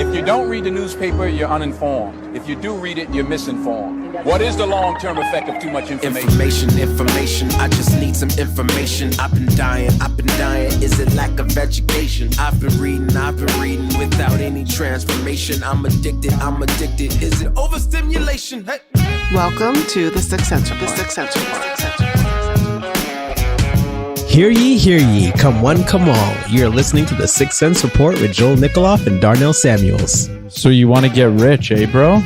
If you don't read the newspaper, you're uninformed. If you do read it, you're misinformed. What is the long-term effect of too much information? Information, I just need some information. I've been dying. Is it lack of education? I've been reading without any transformation. I'm addicted. Is it overstimulation? Hey. Welcome to the Sixth Sense Report. Hear ye, come one, come all. You're listening to the Sixth Sense Report with Joel Nikoloff and Darnell Samuels. So you want to get rich, eh, bro?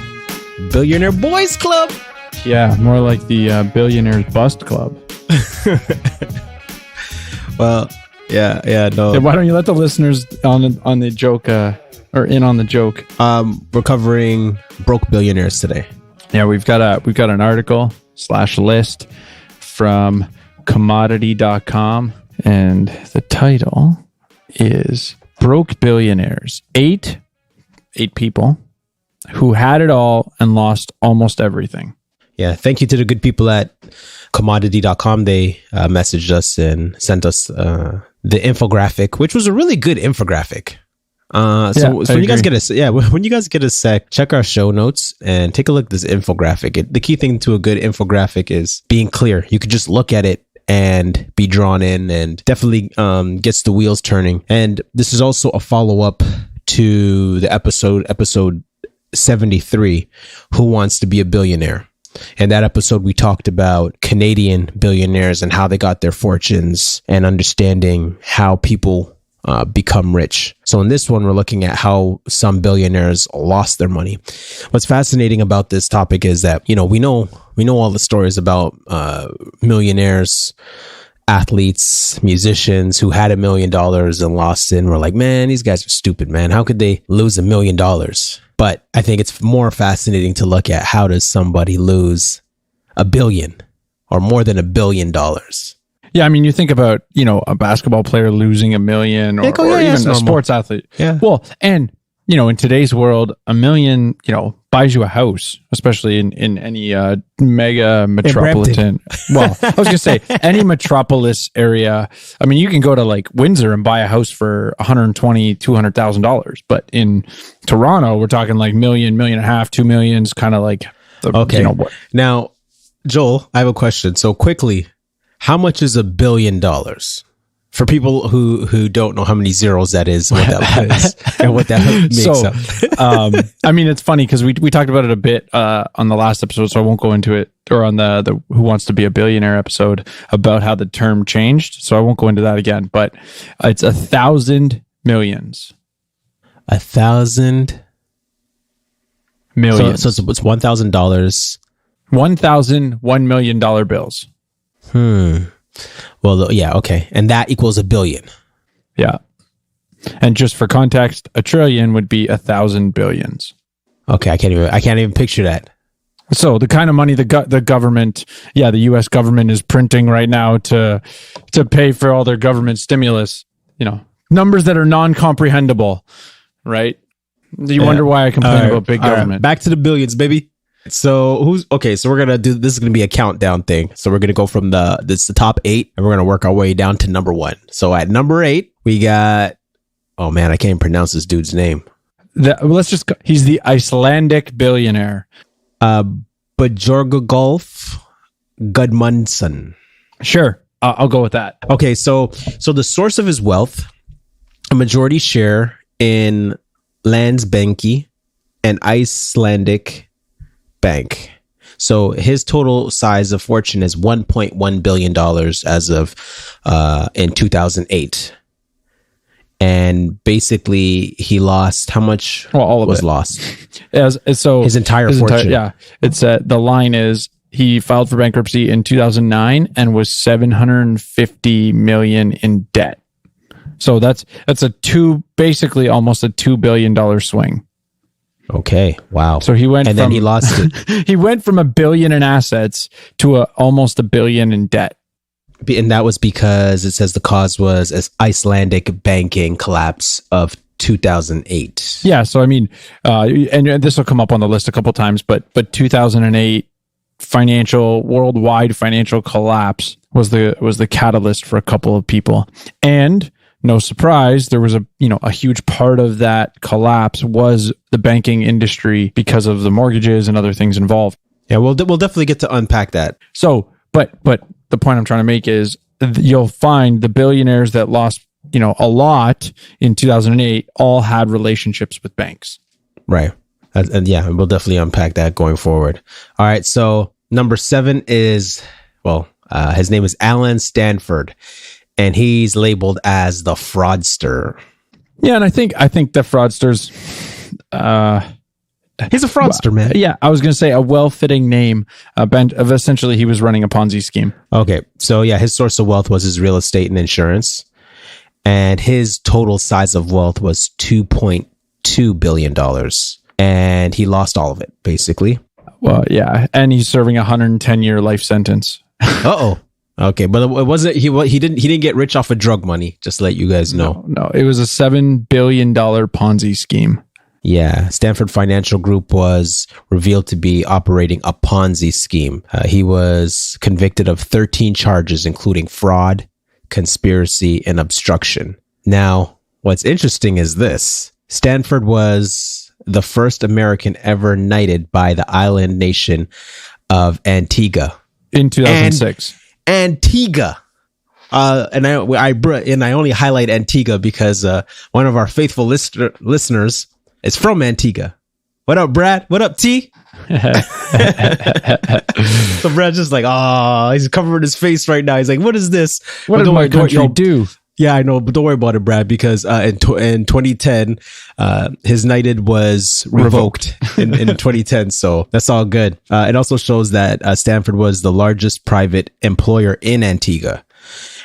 Billionaire Boys Club. Yeah, more like the Billionaires Bust Club. Well, no. Yeah, why don't you let the listeners on the joke, or in on the joke? We're covering broke billionaires today. Yeah, we've got an article / list from commodity.com, and the title is Broke Billionaires. Eight people who had it all and lost almost everything. Yeah, thank you to the good people at commodity.com. They messaged us and sent us the infographic, which was a really good infographic. So when you guys get a sec, check our show notes and take a look at this infographic. The key thing to a good infographic is being clear. You could just look at it and be drawn in, and definitely gets the wheels turning. And this is also a follow-up to the episode 73, Who Wants to Be a Billionaire? In that episode, we talked about Canadian billionaires and how they got their fortunes and understanding how people become rich. So in this one, we're looking at how some billionaires lost their money. What's fascinating about this topic is that, we know all the stories about millionaires, athletes, musicians who had $1 million and lost it. And we're like, man, these guys are stupid, man. How could they lose $1 million? But I think it's more fascinating to look at, how does somebody lose $1 billion or more than $1 billion? Yeah, I mean, you think about, a basketball player losing $1 million or even a sports athlete. Yeah. Well, and, in today's world, $1 million, buys you a house, especially in any mega metropolitan. Well, I was going to say any metropolis area. I mean, you can go to like Windsor and buy a house for $120,000, $200,000. But in Toronto, we're talking like $1 million, $1.5 million, $2 million, kind of like okay. Now, Joel, I have a question. So quickly, how much is $1 billion? For people who don't know how many zeros that is, what that is, and what that makes up. I mean, it's funny because we talked about it a bit on the last episode, so I won't go into it, or on the Who Wants to Be a Billionaire episode, about how the term changed. So I won't go into that again, but it's 1,000 millions. 1,000 millions. So it's $1,000. 1,000 $1 million bills. Well, yeah, okay. And that equals $1 billion. Yeah. And just for context, $1 trillion would be 1,000 billions. Okay, I can't even picture that. So the kind of money the government, the U.S. government is printing right now to pay for all their government stimulus, numbers that are non-comprehensible, right? You wonder why I complain about big government. Right. Back to the billions, baby. So so we're gonna do this. Is gonna be a countdown thing. So we're gonna go from the top 8, and we're gonna work our way down to number 1. So at number 8, we got, oh man, I can't even pronounce this dude's name. He's the Icelandic billionaire, Björgulf Gudmundsson. Sure, I'll go with that. Okay, so the source of his wealth, a majority share in Landsbanki, an Icelandic bank. So his total size of fortune is $1.1 billion as of in 2008. And basically he lost how much? Well, all of was it. Lost. So his entire fortune. It's the line is he filed for bankruptcy in 2009 and was $750 million in debt. So that's basically almost a $2 billion swing. Okay. Wow. So he went, and then he lost it. He went from $1 billion in assets to almost $1 billion in debt. And that was because it says the cause was an Icelandic banking collapse of 2008. Yeah. So I mean, and this will come up on the list a couple times, but 2008 worldwide financial collapse was the catalyst for a couple of people. And no surprise, there was a huge part of that collapse was the banking industry because of the mortgages and other things involved. Yeah, we'll definitely get to unpack that. So, but the point I'm trying to make is you'll find the billionaires that lost, a lot in 2008 all had relationships with banks. Right. And yeah, we'll definitely unpack that going forward. All right. So number 7 is, his name is Alan Stanford, and he's labeled as the fraudster. Yeah. And I think the fraudsters, he's a fraudster, man. Yeah. I was going to say a well-fitting name of essentially he was running a Ponzi scheme. Okay. So yeah, his source of wealth was his real estate and insurance. And his total size of wealth was $2.2 billion. And he lost all of it, basically. Well, yeah. And he's serving a 110-year life sentence. Uh-oh. Okay. But it wasn't, he didn't get rich off of drug money, just to let you guys know. No, it was a $7 billion Ponzi scheme. Yeah. Stanford Financial Group was revealed to be operating a Ponzi scheme. He was convicted of 13 charges, including fraud, conspiracy, and obstruction. Now, what's interesting is this. Stanford was the first American ever knighted by the island nation of Antigua. In 2006. Antigua. And I only highlight Antigua because one of our faithful listeners is from Antigua. What up, Brad? What up, T? So Brad's just like, he's covering his face right now. He's like, what is this? What did my country do? Yeah, I know, but don't worry about it, Brad, because in 2010, his knighted was revoked in 2010. So that's all good. It also shows that Stanford was the largest private employer in Antigua.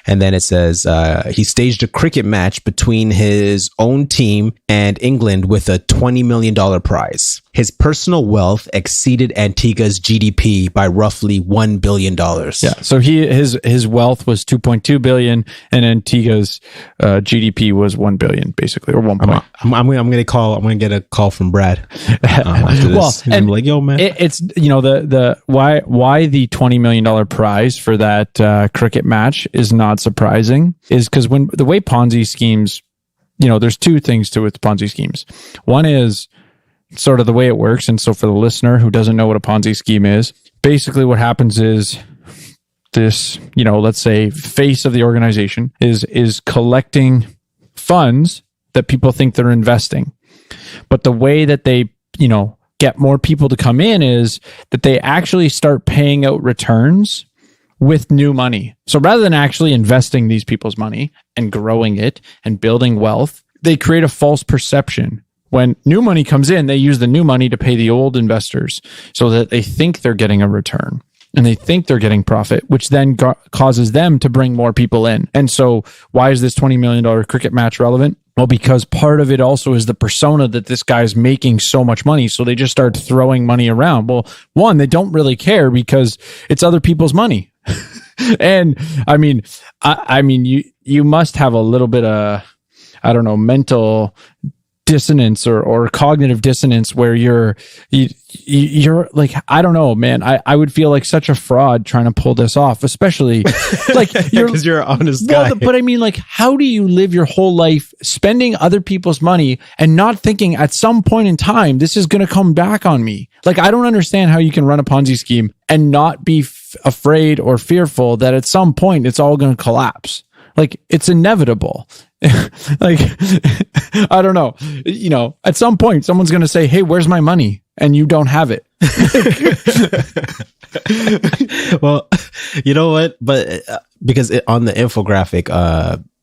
And then it says he staged a cricket match between his own team and England with a $20 million prize. His personal wealth exceeded Antigua's GDP by roughly $1 billion. Yeah. So his wealth was 2.2 billion and Antigua's GDP was 1 billion, basically, or 1. I'm gonna get a call from Brad after this. Well, and I'm like, yo, man, it's the why the $20 million prize for that cricket match is not surprising is because when the way Ponzi schemes, there's two things to it with Ponzi schemes. One is sort of the way it works. And so for the listener who doesn't know what a Ponzi scheme is, basically what happens is this, let's say face of the organization is collecting funds that people think they're investing. But the way that they, get more people to come in is that they actually start paying out returns with new money. So rather than actually investing these people's money and growing it and building wealth, they create a false perception. When new money comes in, they use the new money to pay the old investors so that they think they're getting a return and they think they're getting profit, which then causes them to bring more people in. And so why is this $20 million cricket match relevant? Well, because part of it also is the persona that this guy's making so much money. So they just start throwing money around. Well, one, they don't really care because it's other people's money. And I mean, you must have a little bit of, mental dissonance or cognitive dissonance where you're like, I don't know, man. I would feel like such a fraud trying to pull this off, especially like because you're an honest guy. But I mean, like, how do you live your whole life spending other people's money and not thinking at some point in time, this is going to come back on me? Like, I don't understand how you can run a Ponzi scheme and not be afraid or fearful that at some point it's all going to collapse. Like, it's inevitable. Like, I don't know. At some point, someone's going to say, hey, where's my money? And you don't have it. Well, you know what? But because on the infographic,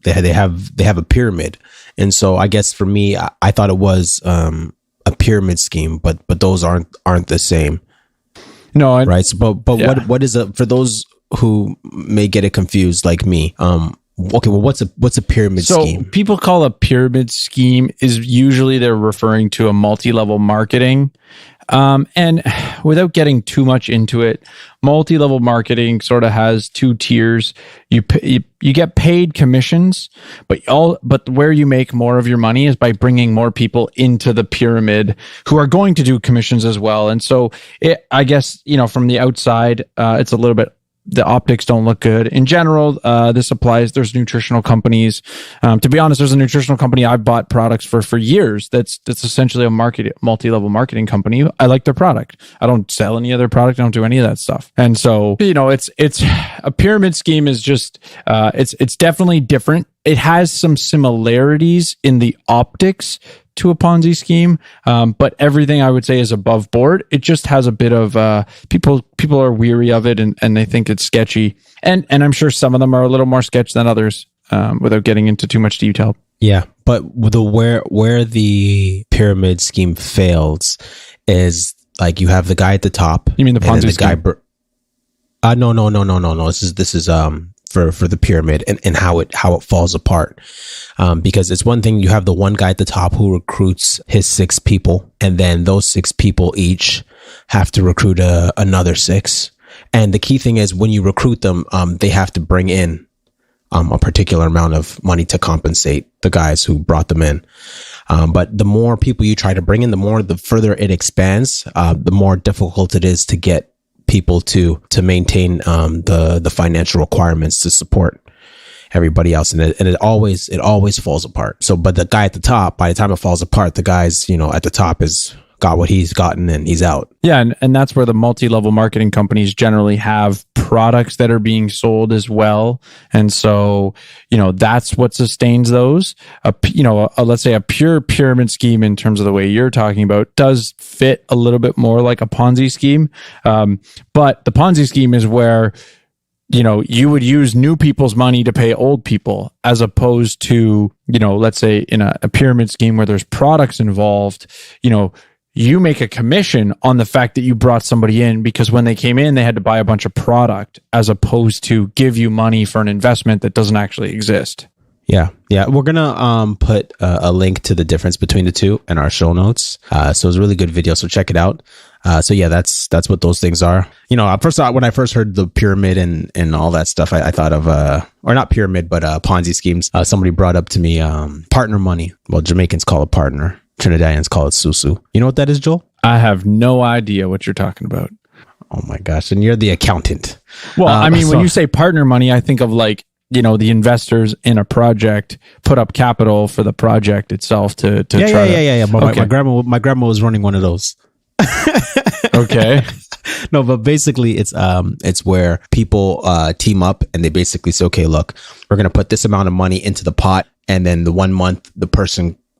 they have a pyramid. And so I guess for me, I thought it was a pyramid scheme, but those aren't the same. No, right. So, but yeah. What is for those who may get it confused like me? Okay, well, what's a pyramid scheme? So people call a pyramid scheme is usually they're referring to a multi-level marketing. And without getting too much into it, multi-level marketing sort of has two tiers. You get paid commissions, but where you make more of your money is by bringing more people into the pyramid who are going to do commissions as well. And so I guess, from the outside, it's a little bit the optics don't look good. In general, this applies. There's nutritional companies. To be honest, there's a nutritional company I've bought products for years. That's essentially a multi-level marketing company. I like their product. I don't sell any other product. I don't do any of that stuff. And so, it's a pyramid scheme is just, it's definitely different. It has some similarities in the optics to a Ponzi scheme, but everything I would say is above board. It just has a bit of people are weary of it and they think it's sketchy, and I'm sure some of them are a little more sketch than others, without getting into too much detail. Yeah, but where the pyramid scheme fails is like you have the guy at the top. You mean the Ponzi scheme? No. This is for the pyramid and how it falls apart. Because it's one thing, you have the one guy at the top who recruits his 6 people, and then those 6 people each have to recruit another 6. And the key thing is when you recruit them, they have to bring in a particular amount of money to compensate the guys who brought them in. But the more people you try to bring in, the further it expands, the more difficult it is to get people to maintain the financial requirements to support everybody else, and it always falls apart. So, but the guy at the top, by the time it falls apart, the guys at the top is got what he's gotten and he's out. Yeah, and that's where the multi-level marketing companies generally have products that are being sold as well, and so that's what sustains those. Let's say a pure pyramid scheme in terms of the way you're talking about does fit a little bit more like a Ponzi scheme, but the Ponzi scheme is where you would use new people's money to pay old people, as opposed to let's say in a pyramid scheme where there's products involved. You make a commission on the fact that you brought somebody in, because when they came in, they had to buy a bunch of product, as opposed to give you money for an investment that doesn't actually exist. Yeah. We're gonna put a link to the difference between the two in our show notes. So it's a really good video, so check it out. So yeah, that's what those things are. When I first heard the pyramid and all that stuff, I thought of or not pyramid, but Ponzi schemes. Somebody brought up to me partner money. Well, Jamaicans call it partner. Trinidadians call it susu. You know what that is, Joel? I have no idea what you're talking about. Oh my gosh. And you're the accountant. Well, when you say partner money, I think of like, the investors in a project put up capital for the project itself to try to... Yeah. But okay. my grandma was running one of those. Okay. No, but basically it's where people team up and they basically say, okay, look, we're going to put this amount of money into the pot. And then the 1 month,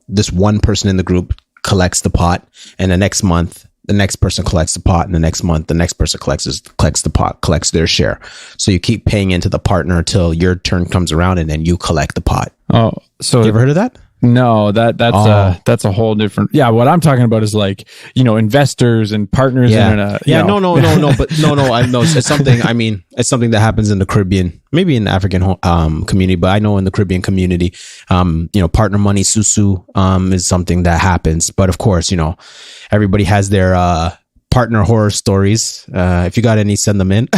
this one person in the group collects the pot, and the next month the next person collects the pot, and the next month the next person collects the pot, collects their share. So you keep paying into the partner until your turn comes around, and then you collect the pot. Oh, so you ever heard of that? No, that's a whole different. Yeah, what I'm talking about is like investors and partners. Yeah, No. I know it's something. It's something that happens in the Caribbean, maybe in the African community, but I know in the Caribbean community, partner money, susu, is something that happens. But of course, everybody has their partner horror stories. If you got any, send them in.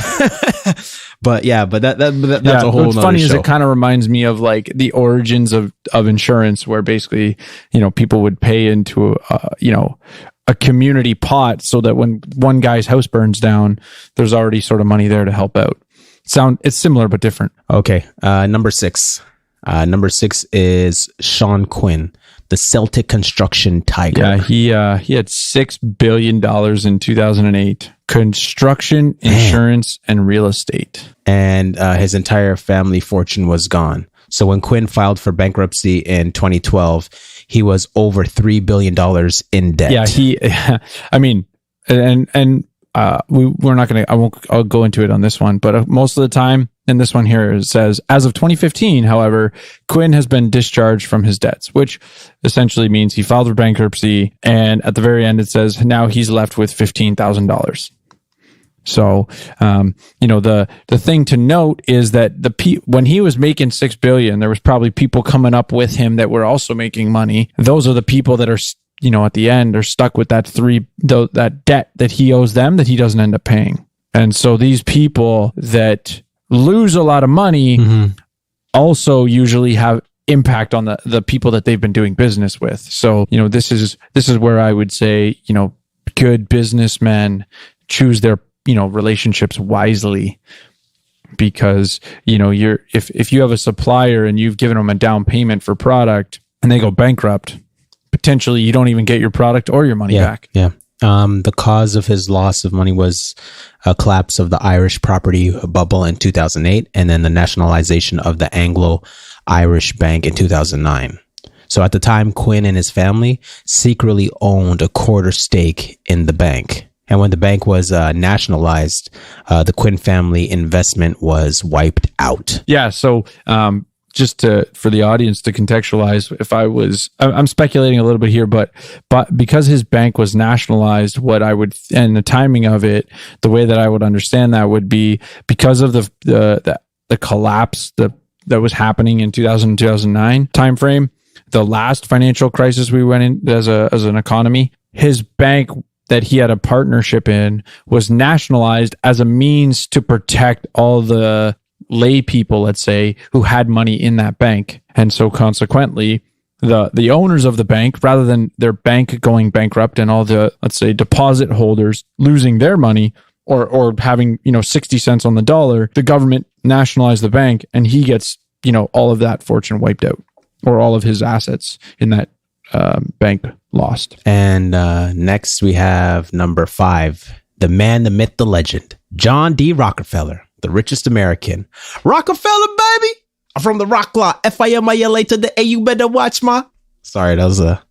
But that's a whole. What's funny is it kind of reminds me of like the origins of insurance, where basically people would pay into a community pot so that when one guy's house burns down, there's already sort of money there to help out. It's similar but different. Okay, number 6. Number 6 is Sean Quinn, the Celtic construction tiger. Yeah, he had $6 billion in 2008. Construction, insurance, and real estate. And his entire family fortune was gone. So when Quinn filed for bankruptcy in 2012, he was over $3 billion in debt. I'll go into it on this one, but most of the time in this one here, it says, as of 2015, however, Quinn has been discharged from his debts, which essentially means he filed for bankruptcy. And at the very end, it says now he's left with $15,000. So, the thing to note is that when he was making $6 billion, there was probably people coming up with him that were also making money. Those are the people that are, at the end are stuck with that debt that he owes them that he doesn't end up paying. And so these people that lose a lot of money also usually have impact on the people that they've been doing business with. So, this is where I would say, good businessmen choose their relationships wisely. because, if you have a supplier and you've given them a down payment for product and they go bankrupt, potentially you don't even get your product or your money back. Yeah. The cause of his loss of money was a collapse of the Irish property bubble in 2008, and then the nationalization of the Anglo-Irish Bank in 2009. So at the time, Quinn and his family secretly owned a quarter stake in the bank. And when the bank was nationalized, the Quinn family investment was wiped out. Yeah. So, just for the audience to contextualize, I'm speculating a little bit here, but because his bank was nationalized, and the timing of it, the way that I would understand that would be because of the collapse that was happening in 2000 2009 timeframe, the last financial crisis we went in as an economy, his bank that he had a partnership in was nationalized as a means to protect all the lay people, let's say, who had money in that bank. And so consequently, the owners of the bank, rather than their bank going bankrupt and all the, let's say, deposit holders losing their money or having, 60 cents on the dollar, the government nationalized the bank and he gets, all of that fortune wiped out, or all of his assets in that bank lost. And next we have number 5, the man, the myth, the legend, John D. Rockefeller, the richest American. Rockefeller, baby! I'm from the rock lot. FIMILA to the A. You better watch my... Sorry, that was Are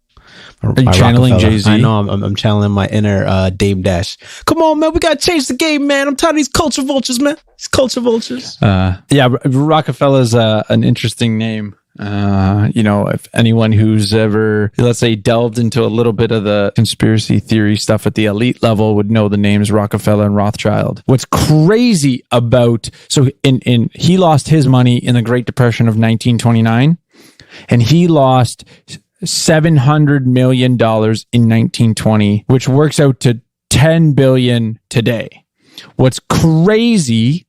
you channeling Jay-Z? I know, I'm channeling my inner Dame Dash. Come on, man, we gotta change the game, man. I'm tired of these culture vultures, man. These culture vultures. Rockefeller's an interesting name. If anyone who's ever, let's say, delved into a little bit of the conspiracy theory stuff at the elite level would know the names Rockefeller and Rothschild. What's crazy about, so he lost his money in the Great Depression of 1929, and he lost $700 million in 1920, which works out to $10 billion today. What's crazy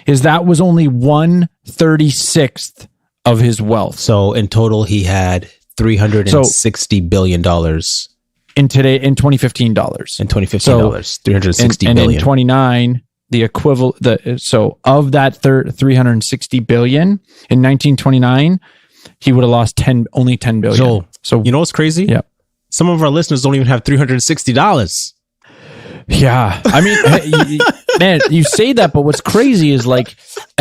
is that was only 1/36th of his wealth. So in total, he had $360 billion in 2015 dollars. In 2015 dollars, $360 billion. And in 29, the equivalent. So of that $360 billion in 1929, he would have lost only $10 billion. So you know what's crazy? Yeah, some of our listeners don't even have $360. Yeah. I mean, man, you say that, but what's crazy is I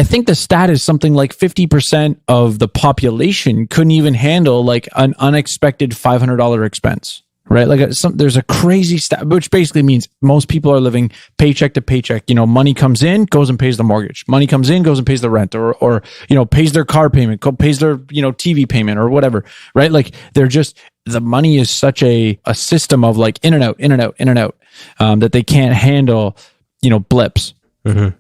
think the stat is something like 50% of the population couldn't even handle an unexpected $500 expense, right? There's a crazy stat, which basically means most people are living paycheck to paycheck. Money comes in, goes and pays the mortgage. Money comes in, goes and pays the rent, or pays their car payment, pays their, TV payment or whatever, right? They're just, the money is such a system of in and out, in and out, in and out, that they can't handle, blips, and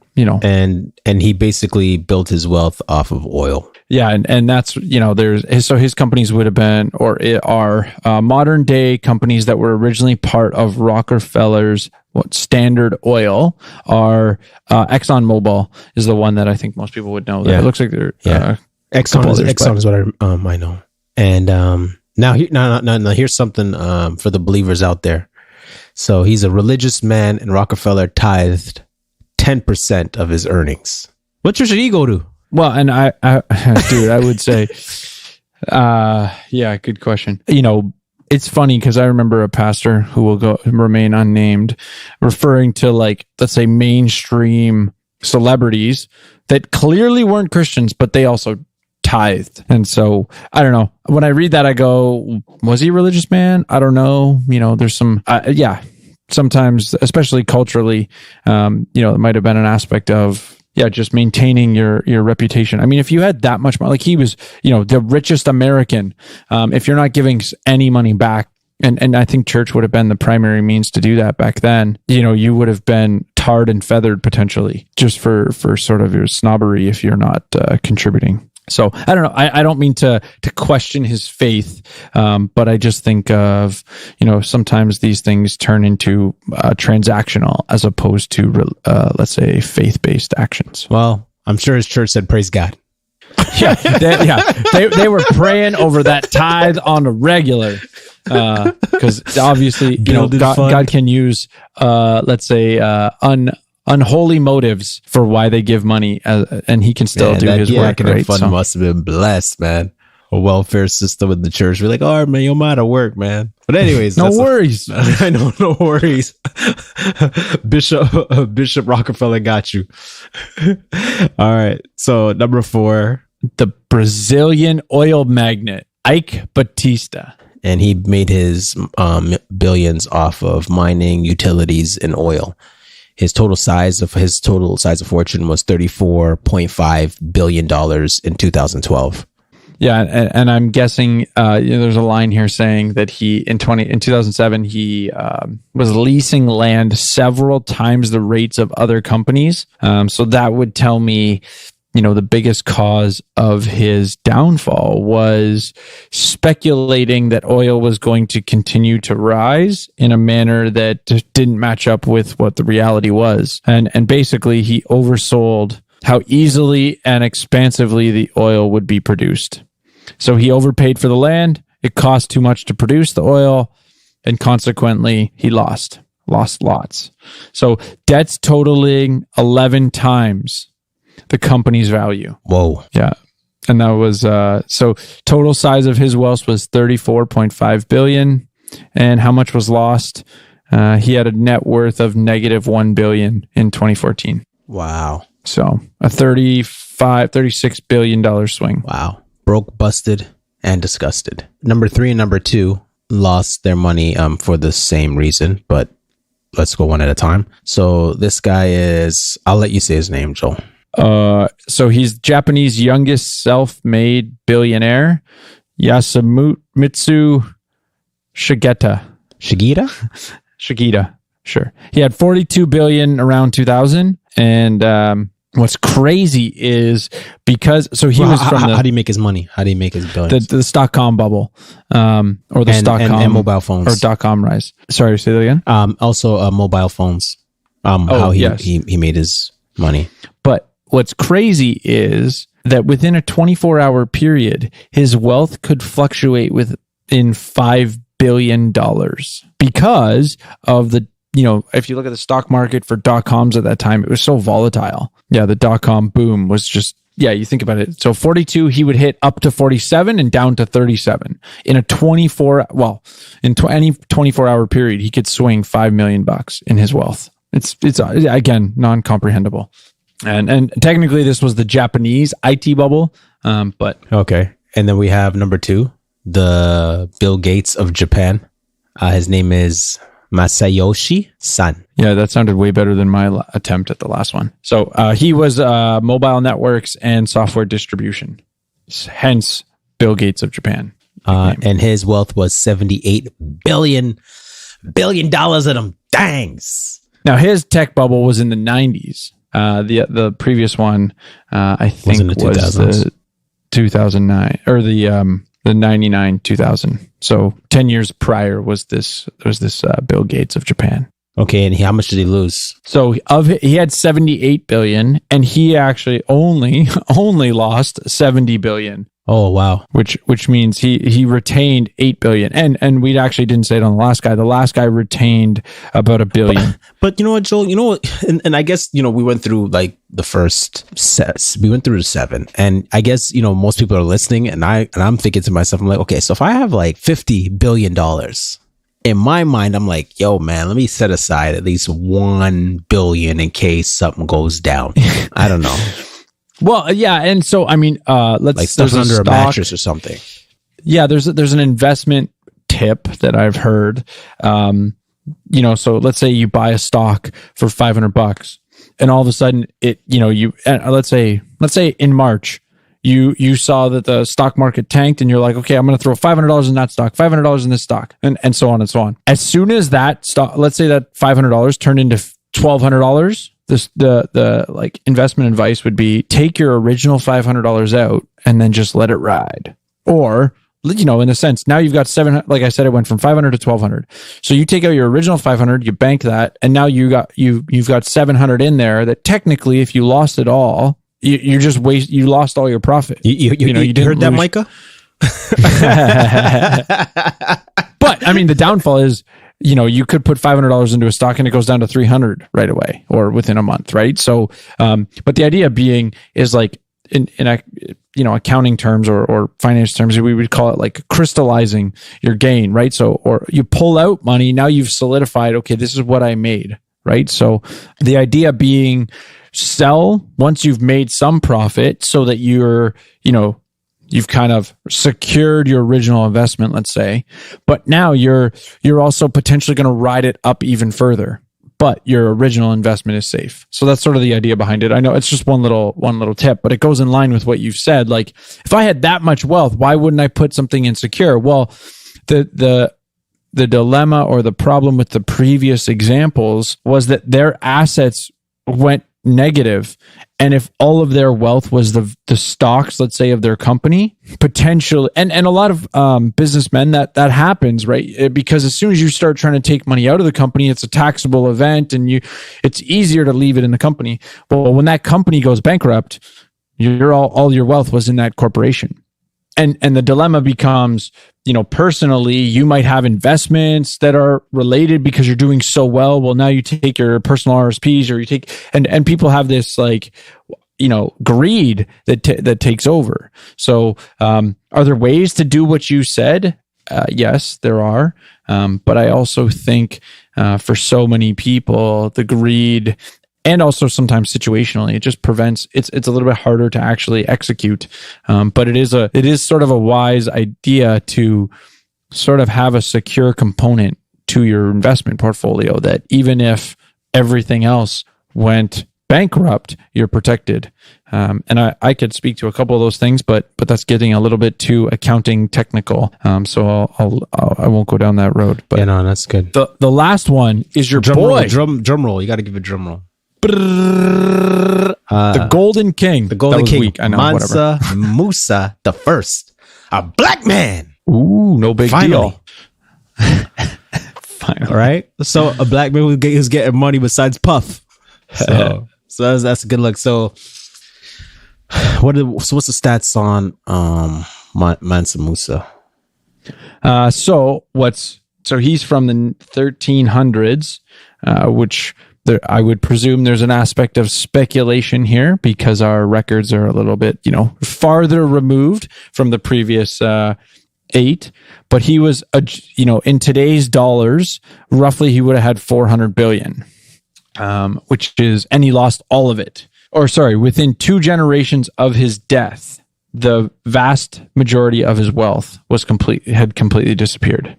he basically built his wealth off of oil. Yeah. And that's, his companies would have been, or are modern day companies that were originally part of Rockefeller's Standard Oil are ExxonMobil is the one that I think most people would know. It looks like they're Exxon is what I know. And now here's something for the believers out there. So he's a religious man, and Rockefeller tithed 10% of his earnings. What church did he go to? Well, and I would say, good question. It's funny because I remember a pastor who will remain unnamed referring to let's say mainstream celebrities that clearly weren't Christians, but they also tithed. And so I don't know, when I read that, I go, was he a religious man? I don't know. There's some, sometimes, especially culturally, it might have been an aspect of, just maintaining your reputation. I mean, if you had that much money, he was, the richest American, if you're not giving any money back, and I think church would have been the primary means to do that back then, you would have been tarred and feathered potentially just for sort of your snobbery if you're not contributing. So I don't know. I don't mean to question his faith, but I just think of, sometimes these things turn into transactional as opposed to, let's say, faith-based actions. Well, I'm sure his church said, praise God. They were praying over that tithe on a regular, because obviously, God can use, let's say, unholy motives for why they give money, and he can still do his work. Right? Fund must have been blessed, man. A welfare system in the church. We're like, all right, man, you're out of work, man. But anyways, no worries. I know, no worries. Bishop Rockefeller got you. All right. So number 4, the Brazilian oil magnate Ike Batista. And he made his billions off of mining, utilities, and oil. His total size of fortune was $34.5 billion in 2012. Yeah, and I'm guessing there's a line here saying that he in 2007 he was leasing land several times the rates of other companies. So that would tell me, the biggest cause of his downfall was speculating that oil was going to continue to rise in a manner that didn't match up with what the reality was, and basically he oversold how easily and expansively the oil would be produced. So he overpaid for the land, it cost too much to produce the oil, and consequently he lost lots. So debts totaling 11 times the company's value. Whoa. Yeah. And that was, so total size of his wealth was $34.5 billion. And how much was lost? He had a net worth of negative $1 billion in 2014. Wow. So a $36 billion swing. Wow. Broke, busted, and disgusted. Number 3 and number 2 lost their money for the same reason, but let's go one at a time. So this guy is, I'll let you say his name, Joel. So he's Japanese youngest self-made billionaire, Yasamitsu Shigeta. Shigeta, sure. He had 42 billion around 2000, and what's crazy is because he was from how do you make his money? How do you make his billions? The .com bubble, or the .com and mobile phones or .com rise. Sorry, say that again. Also mobile phones. How he made his money. But what's crazy is that within a 24-hour period, his wealth could fluctuate within $5 billion because of the, if you look at the stock market for .coms at that time, it was so volatile. Yeah, the .com boom was just, you think about it. So 42, he would hit up to 47 and down to 37. In a 24-hour period, he could swing $5 million in his wealth. It's again, non-comprehensible. And technically this was the Japanese IT bubble, but okay. And then we have number 2, the Bill Gates of Japan. His name is Masayoshi Son. Yeah, that sounded way better than my attempt at the last one. So he was mobile networks and software distribution, hence Bill Gates of Japan. And his wealth was $78 billion of them dangs. Now his tech bubble was in the 90s. The previous one, I think, was the 2009 or the 99 2000. So 10 years prior was this Bill Gates of Japan. Okay, and how much did he lose? So he had 78 billion, and he actually only lost 70 billion. Oh wow! Which means he retained 8 billion, and we actually didn't say it on the last guy. The last guy retained about $1 billion. But you know what, Joel? You know what? And I guess we went through like the first sets. We went through the 7, and I guess most people are listening, and I'm thinking to myself, I'm like, okay, so if I have like $50 billion in my mind, I'm like, yo, man, let me set aside at least $1 billion in case something goes down. I don't know. Well, yeah, and so I mean, let's like stuff under a mattress or something. Yeah, there's an investment tip that I've heard. So let's say you buy a stock for $500, and all of a sudden let's say in March you saw that the stock market tanked, and you're like, okay, I'm going to throw $500 in that stock, $500 in this stock, and so on and so on. As soon as that stock, let's say that $500 turned into $1,200. The like investment advice would be take your original $500 out and then just let it ride. Or, in a sense, now you've got 700, like I said, it went from 500 to 1,200. So you take out your original 500, you bank that, and now you've got 700 in there that technically, if you lost it all, you just you lost all your profit. You didn't heard that, Micah? But I mean, the downfall is, you could put $500 into a stock and it goes down to 300 right away or within a month, right? So, but the idea being is like in accounting terms or finance terms, we would call it like crystallizing your gain, right? So, or you pull out money, now you've solidified, okay, this is what I made, right? So the idea being sell once you've made some profit so that you've kind of secured your original investment, let's say, but now you're also potentially going to ride it up even further, but your original investment is safe. So that's sort of the idea behind it. I know it's just one little tip, but it goes in line with what you've said. Like, if I had that much wealth, why wouldn't I put something in secure? Well, the dilemma or the problem with the previous examples was that their assets went negative. And if all of their wealth was the stocks, let's say, of their company, potentially, and a lot of businessmen, that happens, right? Because as soon as you start trying to take money out of the company, it's a taxable event and it's easier to leave it in the company. Well, when that company goes bankrupt, all your wealth was in that corporation. And the dilemma becomes, personally, you might have investments that are related because you're doing so well. Well, now you take your personal RSPs or you take, and people have this like, greed that takes over. So, are there ways to do what you said? Yes, there are. But I also think, for so many people, the greed, and also sometimes situationally, it just prevents, it's a little bit harder to actually execute. But it is sort of a wise idea to sort of have a secure component to your investment portfolio that even if everything else went bankrupt, you're protected. And I could speak to a couple of those things, but that's getting a little bit too accounting technical. So I won't go down that road. But yeah, no, that's good. The last one is your drum boy. Roll, drum roll. You got to give a drum roll. The Golden King. The Golden King. Weak. I know, Mansa Musa I, a black man. Ooh, no big deal. Finally. All right. So a black man who's getting money besides Puff. So that's a good look. So what's the stats on Mansa Musa? So he's from the 1300s, which I would presume there's an aspect of speculation here because our records are a little bit, farther removed from the previous 8. But he was, in today's dollars, roughly he would have had 400 billion, and he lost all of it. Or sorry, within 2 generations of his death, the vast majority of his wealth had completely disappeared,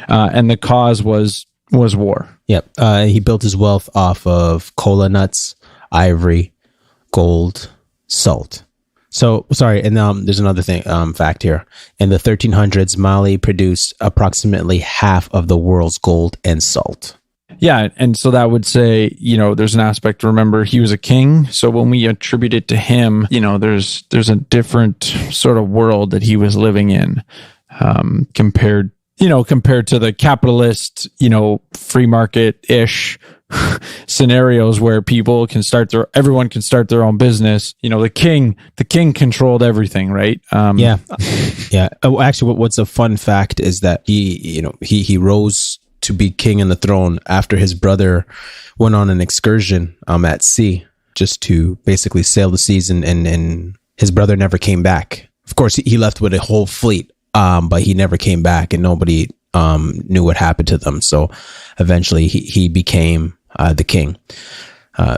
and the cause was war. Yep. He built his wealth off of cola nuts, ivory, gold, salt. So, sorry, and there's another thing, fact here. In the 1300s, Mali produced approximately half of the world's gold and salt. Yeah, and so that would say, there's an aspect, remember, he was a king, so when we attribute it to him, there's a different sort of world that he was living in, compared to the capitalist, free market-ish scenarios where everyone can start their own business. The king controlled everything, right? Yeah. Oh, actually, what's a fun fact is that he rose to be king on the throne after his brother went on an excursion at sea just to basically sail the seas, and his brother never came back. Of course, he left with a whole fleet. But he never came back, and nobody knew what happened to them. So eventually he became the king.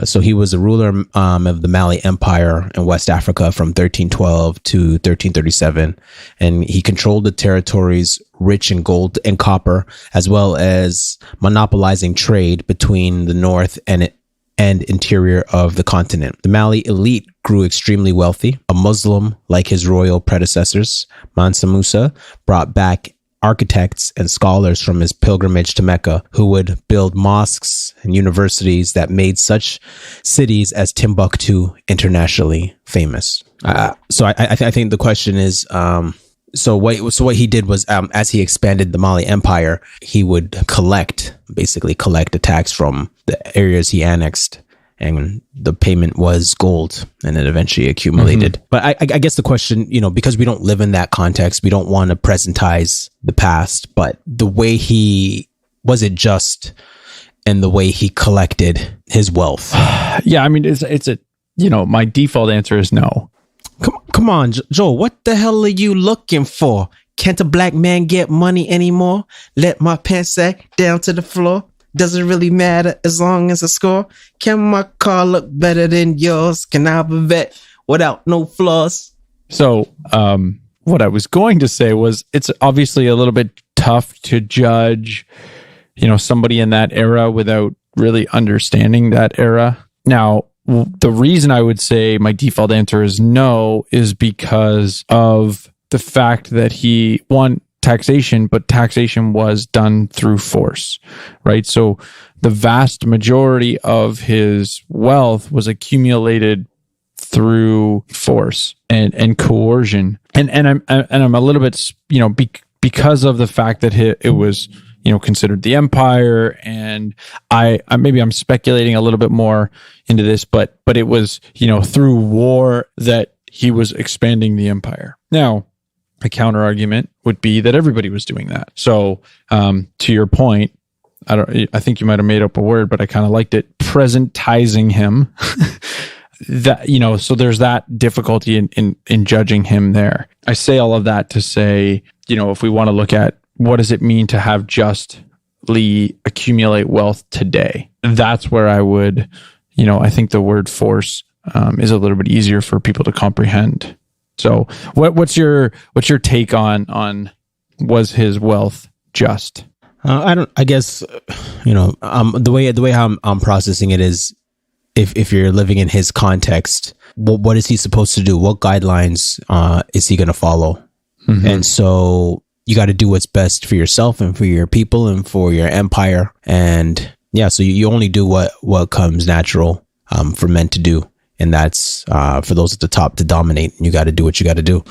So he was a ruler of the Mali Empire in West Africa from 1312 to 1337. And he controlled the territories rich in gold and copper, as well as monopolizing trade between the north and interior of the continent. The Mali elite grew extremely wealthy. A Muslim like his royal predecessors, Mansa Musa brought back architects and scholars from his pilgrimage to Mecca who would build mosques and universities that made such cities as Timbuktu internationally famous. So I think the question is, so what he did was, as he expanded the Mali Empire, he would collect a tax from the areas he annexed, and the payment was gold, and it eventually accumulated. Mm-hmm. But I guess the question, because we don't live in that context, we don't want to presentize the past, but the way he was it just in the way he collected his wealth? Yeah, I mean, it's a, my default answer is no. Come on, Joel, what the hell are you looking for? Can't a black man get money anymore? Let my pants sag down to the floor. Doesn't really matter as long as I score. Can my car look better than yours? Can I have a vet without no flaws? So, what I was going to say was it's obviously a little bit tough to judge, somebody in that era without really understanding that era. Now, the reason I would say my default answer is no is because of the fact that he won taxation, but taxation was done through force, right? So the vast majority of his wealth was accumulated through force and coercion. And I'm a little bit, because of the fact that it was, considered the empire, and I maybe I'm speculating a little bit more into this, but it was, through war that he was expanding the empire. Now, a counter argument would be that everybody was doing that. So, to your point, I think you might have made up a word, but I kind of liked it. Presentizing him. That, so there's that difficulty in judging him there. I say all of that to say, if we want to look at what does it mean to have justly accumulate wealth today, that's where I would, I think the word force is a little bit easier for people to comprehend. So what's your take on was his wealth just? I guess, the way how I'm processing it is, if you're living in his context, what is he supposed to do? What guidelines is he going to follow? Mm-hmm. And so you got to do what's best for yourself and for your people and for your empire. And yeah, so you only do what comes natural for men to do. And that's for those at the top to dominate. You got to do what you got to do.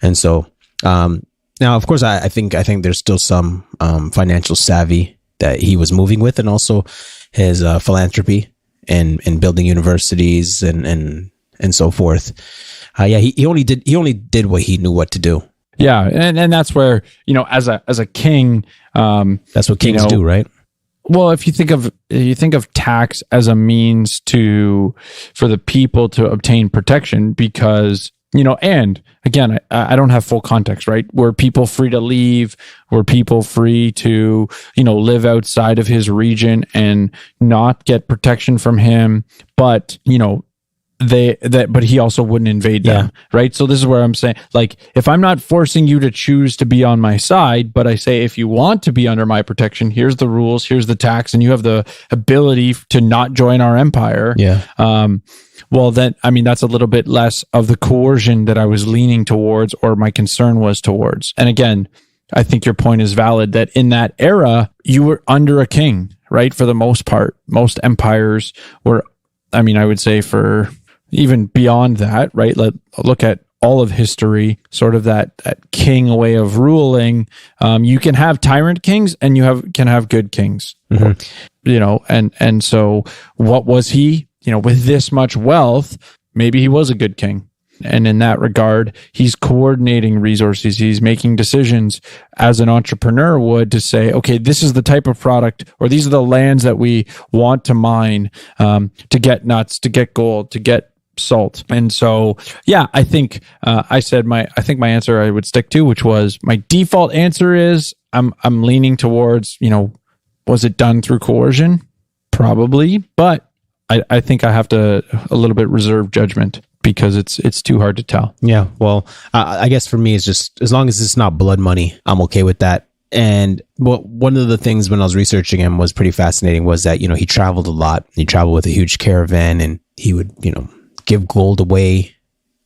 And so now, of course, I think there's still some financial savvy that he was moving with, and also his philanthropy and building universities and so forth. He only did what he knew what to do. Yeah, and that's where, as a king, that's what kings do, right? Well, if you think of tax as a means for the people to obtain protection, because, and again, I don't have full context, right? Were people free to leave? Were people free to, live outside of his region and not get protection from him? But, but he also wouldn't invade them, right? So this is where I'm saying, like, if I'm not forcing you to choose to be on my side, but I say, if you want to be under my protection, here's the rules, here's the tax, and you have the ability to not join our empire. Yeah. Well, then, that's a little bit less of the coercion that I was leaning towards, or my concern was towards. And again, I think your point is valid that in that era, you were under a king, right? For the most part, most empires were, I would say for even beyond that, right? Look at all of history, sort of that king way of ruling. You can have tyrant kings and can have good kings, mm-hmm. And so what was he, with this much wealth, maybe he was a good king. And in that regard, he's coordinating resources. He's making decisions as an entrepreneur would to say, okay, this is the type of product, or these are the lands that we want to mine, to get nuts, to get gold, to get salt. And so, yeah, I think I think my answer I would stick to, which was my default answer is I'm leaning towards, was it done through coercion? Probably, but I think I have to a little bit reserve judgment because it's too hard to tell. Yeah, well, I guess for me, it's just as long as it's not blood money, I'm okay with that. And one of the things when I was researching him was pretty fascinating was that, he traveled a lot. He traveled with a huge caravan, and he would, give gold away,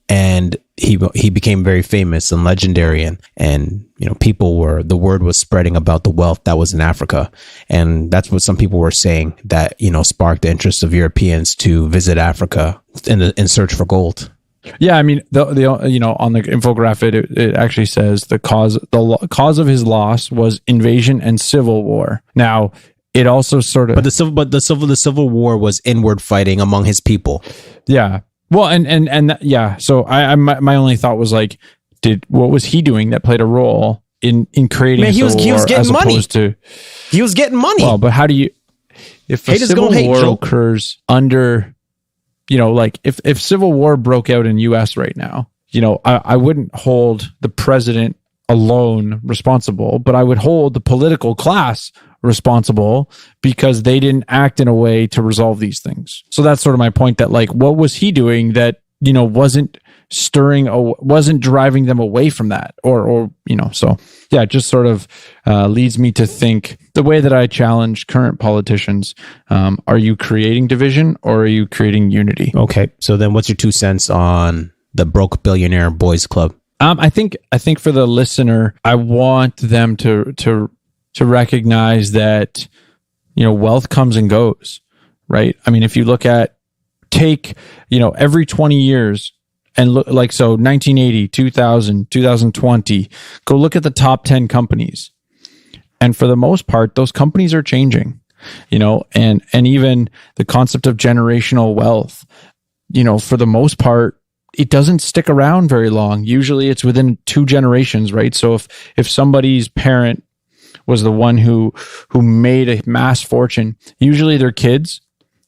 and he became very famous and legendary, and the word was spreading about the wealth that was in Africa, and that's what some people were saying that sparked the interest of Europeans to visit Africa in search for gold. Yeah, on the infographic it actually says the cause of his loss was invasion and civil war. Now, it also sort of, but the civil war was inward fighting among his people. Yeah. Well, and yeah. So my only thought was like, what was he doing that played a role in creating Man, a civil war getting as money. opposed to... He was getting money. Well, but how do you... If a civil war occurs under... like if civil war broke out in U.S. right now, I wouldn't hold the president alone responsible, but I would hold the political class responsible because they didn't act in a way to resolve these things. So that's sort of my point, that like, what was he doing that, wasn't driving them away from that or so yeah, it just sort of leads me to think the way that I challenge current politicians, are you creating division or are you creating unity? Okay. So then what's your 2 cents on the broke billionaire boys club? I think for the listener, I want them to recognize that, wealth comes and goes, right? I mean, if you take every 20 years and look 1980, 2000, 2020, go look at the top 10 companies. And for the most part, those companies are changing, and even the concept of generational wealth, for the most part, it doesn't stick around very long. Usually it's within 2 generations, right? So if somebody's parent was the one who made a mass fortune, usually their kids,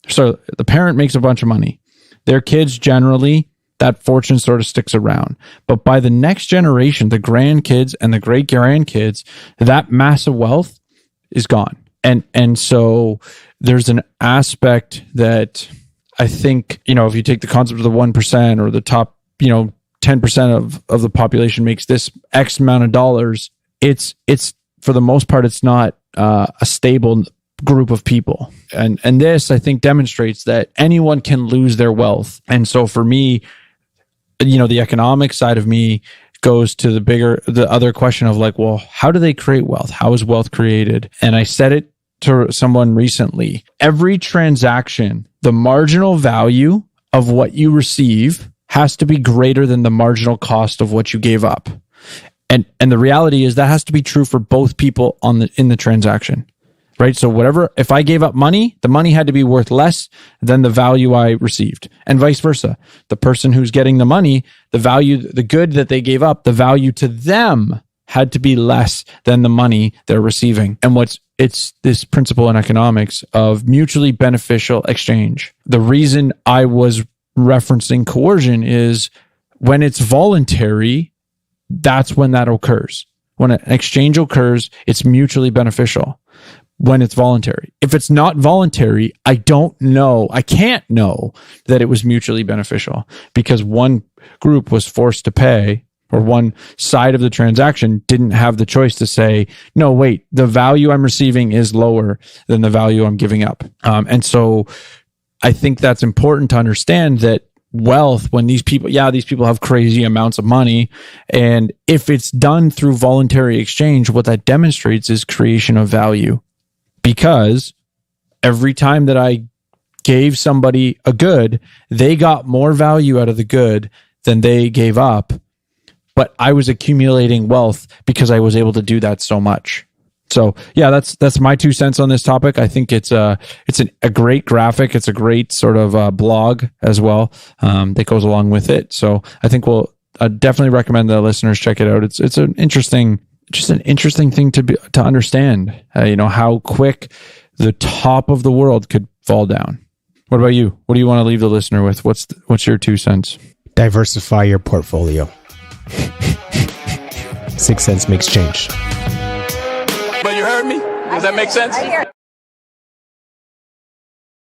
so the parent makes a bunch of money. Their kids generally, that fortune sort of sticks around. But by the next generation, the grandkids and the great grandkids, that massive wealth is gone. And so there's an aspect that I think, if you take the concept of the 1% or the top, 10% of the population makes this X amount of dollars, it's for the most part, it's not a stable group of people. And this, I think, demonstrates that anyone can lose their wealth. And so for me, the economic side of me goes to the other question of like, well, how do they create wealth? How is wealth created? And I said it to someone recently. Every transaction, the marginal value of what you receive has to be greater than the marginal cost of what you gave up. And the reality is that has to be true for both people in the transaction. Right? So if I gave up money, the money had to be worth less than the value I received, and vice versa. The person who's getting the money, the good that they gave up, the value to them had to be less than the money they're receiving. And it's this principle in economics of mutually beneficial exchange. The reason I was referencing coercion is when it's voluntary, that's when that occurs. When an exchange occurs, it's mutually beneficial. When it's voluntary. If it's not voluntary, I can't know that it was mutually beneficial because one group was forced to pay, or one side of the transaction didn't have the choice to say, no, wait, the value I'm receiving is lower than the value I'm giving up. And so I think that's important to understand that wealth, when these people have crazy amounts of money, and if it's done through voluntary exchange, what that demonstrates is creation of value. Because every time that I gave somebody a good, they got more value out of the good than they gave up. But I was accumulating wealth because I was able to do that so much. So yeah, that's my 2 cents on this topic. I think it's a great graphic. It's a great sort of blog as well that goes along with it. So I think we'll definitely recommend the listeners check it out. It's an interesting thing to understand, how quick the top of the world could fall down. What about you? What do you want to leave the listener with? What's your 2 cents? Diversify your portfolio. 6 cents makes change. But you heard me? Does that make sense?